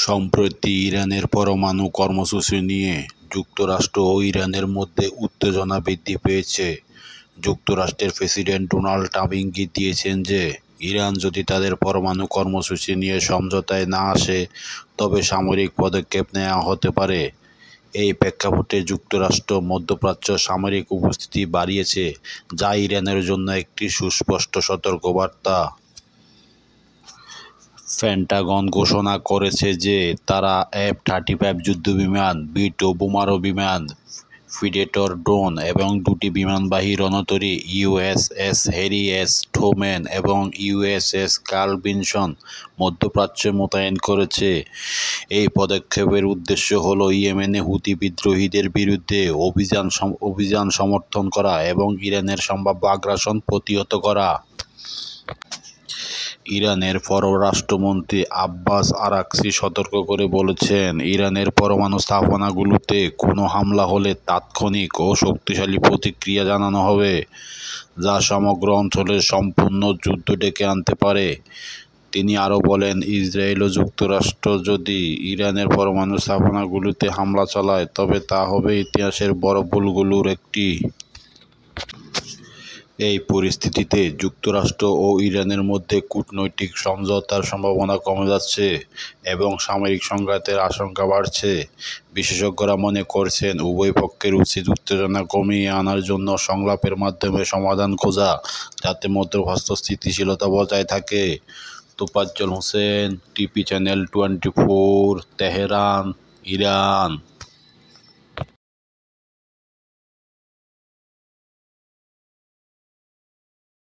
সম্প্রতি ইরানের পরমাণু কর্মসূচি নিয়ে যুক্তরাষ্ট্র ও ইরানের মধ্যে উত্তেজনা বৃদ্ধি পেয়েছে। যুক্তরাষ্ট্রের প্রেসিডেন্ট ডোনাল্ড ট্রাম্প ইঙ্গিত দিয়েছেন যে ইরান যদি তাদের পরমাণু কর্মসূচি নিয়ে সমঝোতায় না আসে তবে সামরিক পদক্ষেপ নেওয়া হতে পারে। এই প্রেক্ষাপটে যুক্তরাষ্ট্র মধ্যপ্রাচ্যে সামরিক উপস্থিতি বাড়িয়েছে, যা ইরানের জন্য একটি সুস্পষ্ট সতর্কবার্তা। পেন্টাগন ঘোষণা করেছে যে তারা F-35 যুদ্ধবিমান, B-2 বোমারু বিমান, প্রিডেটর ড্রোন এবং দুটি বিমানবাহী রণতরী USS হ্যারি এস ট্রুম্যান এবং USS কার্ল ভিনসন মধ্যপ্রাচ্যে মোতায়েন করেছে। এই পদক্ষেপের উদ্দেশ্য হল ইয়েমেনে হুতি বিদ্রোহীদের বিরুদ্ধে অভিযান সমর্থন করা এবং ইরানের সম্ভাব্য আগ্রাসন প্রতিহত করা। ইরানের পররাষ্ট্রমন্ত্রী আব্বাস আরাকচি সতর্ক করে বলেছেন, ইরানের পরমাণু স্থাপনাগুলোতে কোনো হামলা হলে তাৎক্ষণিক ও শক্তিশালী প্রতিক্রিয়া জানানো হবে, যা সমগ্র অঞ্চলের সম্পূর্ণ যুদ্ধ ডেকে আনতে পারে। তিনি আরও বলেন, ইসরায়েল ও যুক্তরাষ্ট্র যদি ইরানের পরমাণু স্থাপনাগুলোতে হামলা চালায় তবে তা হবে ইতিহাসের বড় ভুলগুলোর একটি। এই পরিস্থিতিতে যুক্তরাষ্ট্র ও ইরানের মধ্যে কূটনৈতিক সমঝোতার সম্ভাবনা কমে যাচ্ছে এবং সামরিক সংঘাতের আশঙ্কা বাড়ছে। বিশেষজ্ঞরা মনে করছেন, উভয় পক্ষের উচিত উত্তেজনা কমিয়ে আনার জন্য সংলাপের মাধ্যমে সমাধান খোঁজা, যাতে মধ্যপ্রাচ্যে স্থিতিশীলতা বজায় থাকে। Tofazzal Hossain, TV channel 24, Tehran, Iran.